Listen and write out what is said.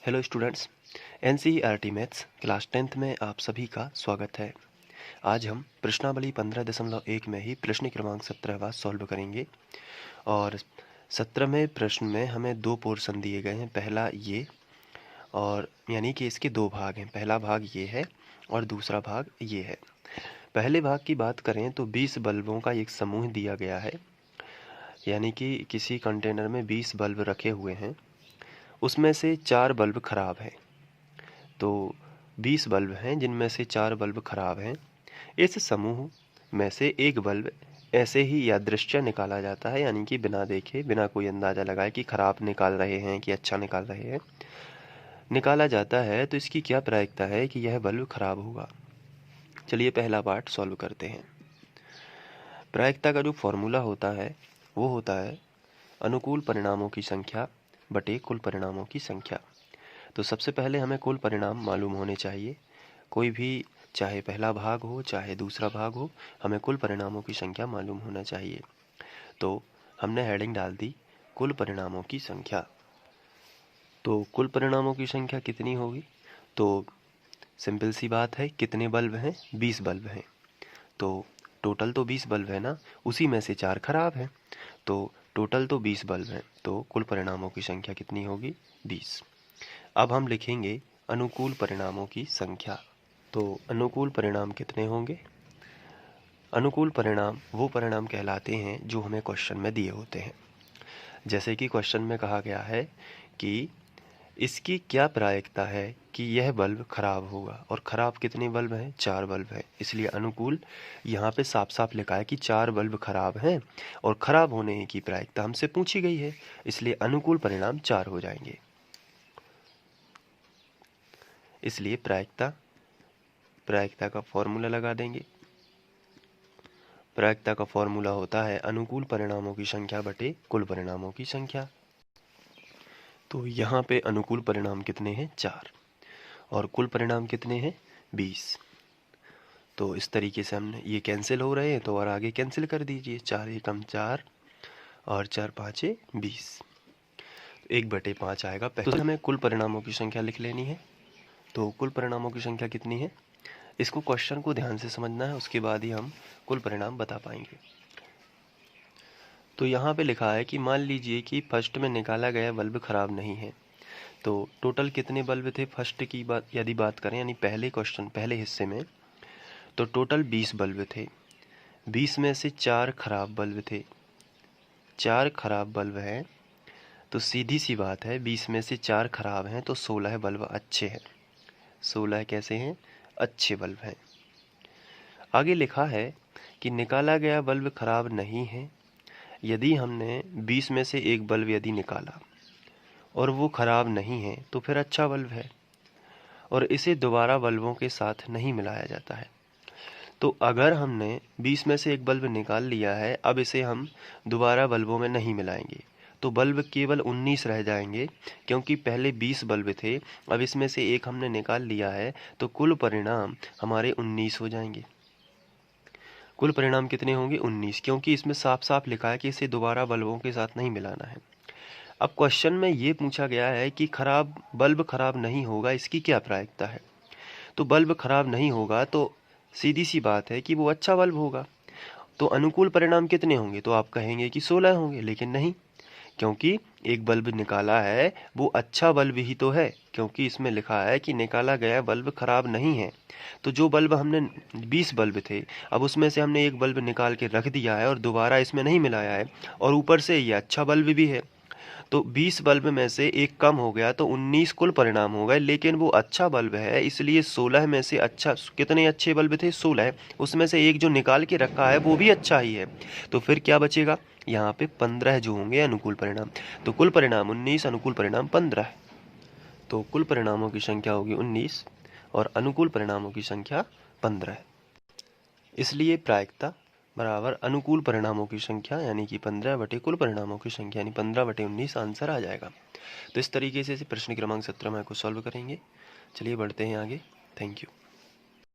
Hello students, NCERT maths class 10th में आप सभी का स्वागत है। आज हम प्रश्नावली 15.1 में ही प्रश्न क्रमांक 17वां सॉल्व करेंगे और 17वें प्रश्न में हमें दो पोर्शन दिए गए हैं। पहला ये और यानी कि इसके दो भाग हैं। पहला भाग ये है और दूसरा भाग ये है। पहले भाग की बात करें तो 20 बल्बों का एक समूह दिया गया है, यानी कि किसी कंटेनर में 20 बल्ब रखे हुए हैं, उसमें से 4 बल्ब खराब हैं। तो 20 बल्ब हैं जिनमें से 4 बल्ब खराब हैं। इस समूह में से एक बल्ब ऐसे ही यादृच्छिक निकाला जाता है, यानी कि बिना देखे, बिना कोई अंदाज़ा लगाए कि खराब निकाल रहे हैं कि अच्छा निकाल रहे हैं, निकाला जाता है। तो इसकी क्या प्रायिकता है कि यह बल्ब खराब होगा। चलिए पहला पार्ट सॉल्व करते हैं। प्रायिकता का जो फॉर्मूला होता है वो होता है अनुकूल परिणामों की संख्या बटे कुल परिणामों की संख्या। तो सबसे पहले हमें कुल परिणाम मालूम होने चाहिए। कोई भी, चाहे पहला भाग हो चाहे दूसरा भाग हो, हमें कुल परिणामों की संख्या मालूम होना चाहिए। तो हमने हेडिंग डाल दी कुल परिणामों की संख्या। तो कुल परिणामों की संख्या कितनी होगी? तो सिंपल सी बात है, कितने बल्ब हैं? 20 बल्ब हैं। तो टोटल तो 20 बल्ब है ना, उसी में से 4 खराब हैं। तो टोटल तो 20 बल्ब हैं, तो कुल परिणामों की संख्या कितनी होगी? 20। अब हम लिखेंगे अनुकूल परिणामों की संख्या। तो अनुकूल परिणाम कितने होंगे? अनुकूल परिणाम वो परिणाम कहलाते हैं जो हमें क्वेश्चन में दिए होते हैं। जैसे कि क्वेश्चन में कहा गया है कि इसकी क्या प्रायिकता है कि यह बल्ब खराब होगा, और खराब कितने बल्ब हैं? 4 बल्ब हैं। इसलिए अनुकूल यहाँ पे साफ साफ लिखा है कि 4 बल्ब खराब हैं और खराब होने की प्रायिकता हमसे पूछी गई है, इसलिए अनुकूल परिणाम 4 हो जाएंगे। इसलिए प्रायिकता का फॉर्मूला लगा देंगे। प्रायिकता का फॉर्मूला होता है अनुकूल परिणामों की संख्या बटे कुल परिणामों की संख्या। तो यहाँ पे अनुकूल परिणाम कितने हैं? 4, और कुल परिणाम कितने हैं? 20। तो इस तरीके से हमने ये कैंसिल हो रहे हैं, तो और आगे कैंसिल कर दीजिए। 4 एकम 4 और 4 पाँचे 20, 1/5 आएगा। पहले हमें कुल परिणामों की संख्या लिख लेनी है। तो कुल परिणामों की संख्या कितनी है? इसको क्वेश्चन को ध्यान से समझना है, उसके बाद ही हम कुल परिणाम बता पाएंगे। तो यहाँ पे लिखा है कि मान लीजिए कि फर्स्ट में निकाला गया बल्ब खराब नहीं है। तो टोटल कितने बल्ब थे फर्स्ट की बात यदि बात करें, यानी पहले हिस्से में, तो टोटल 20 बल्ब थे। 20 में से 4 खराब बल्ब थे। 4 खराब बल्ब हैं, तो सीधी सी बात है 20 में से 4 खराब हैं तो 16 बल्ब अच्छे हैं। 16 कैसे हैं? अच्छे बल्ब हैं। आगे लिखा है कि निकाला गया बल्ब खराब नहीं है। यदि हमने 20 में से एक बल्ब यदि निकाला और वो खराब नहीं है तो फिर अच्छा बल्ब है, और इसे दोबारा बल्बों के साथ नहीं मिलाया जाता है। तो अगर हमने 20 में से एक बल्ब निकाल लिया है, अब इसे हम दोबारा बल्बों में नहीं मिलाएंगे, तो बल्ब केवल 19 रह जाएंगे, क्योंकि पहले 20 बल्ब थे, अब इसमें से एक हमने निकाल लिया है, तो कुल परिणाम हमारे 19 हो जाएंगे। कुल परिणाम कितने होंगे? 19, क्योंकि इसमें साफ साफ लिखा है कि इसे दोबारा बल्बों के साथ नहीं मिलाना है। अब क्वेश्चन में ये पूछा गया है कि बल्ब खराब नहीं होगा, इसकी क्या प्रायिकता है? तो बल्ब खराब नहीं होगा तो सीधी सी बात है कि वो अच्छा बल्ब होगा। तो अनुकूल परिणाम कितने होंगे? तो आप कहेंगे कि 16 होंगे, लेकिन नहीं, क्योंकि एक बल्ब निकाला है वो अच्छा बल्ब ही तो है, क्योंकि इसमें लिखा है कि निकाला गया बल्ब खराब नहीं है। तो जो बल्ब हमने 20 बल्ब थे, अब उसमें से हमने एक बल्ब निकाल के रख दिया है और दोबारा इसमें नहीं मिलाया है, और ऊपर से ये अच्छा बल्ब भी है। तो 20 बल्ब में से एक कम हो गया तो 19 कुल परिणाम हो गए, लेकिन वो अच्छा बल्ब है, इसलिए 16 में से अच्छा, कितने अच्छे बल्ब थे? 16, उसमें से एक जो निकाल के रखा है वो भी अच्छा ही है। तो फिर क्या बचेगा? यहाँ पे 15 जो होंगे अनुकूल परिणाम। तो कुल परिणाम 19, अनुकूल परिणाम 15। तो कुल परिणामों की संख्या होगी 19 और अनुकूल परिणामों की संख्या 15। इसलिए प्रायिकता बराबर अनुकूल परिणामों की संख्या, यानी कि 15 बटे कुल परिणामों की संख्या, यानी 15 बटे 19 आंसर आ जाएगा। तो इस तरीके से प्रश्न क्रमांक 17 में को सॉल्व करेंगे। चलिए बढ़ते हैं आगे। Thank you.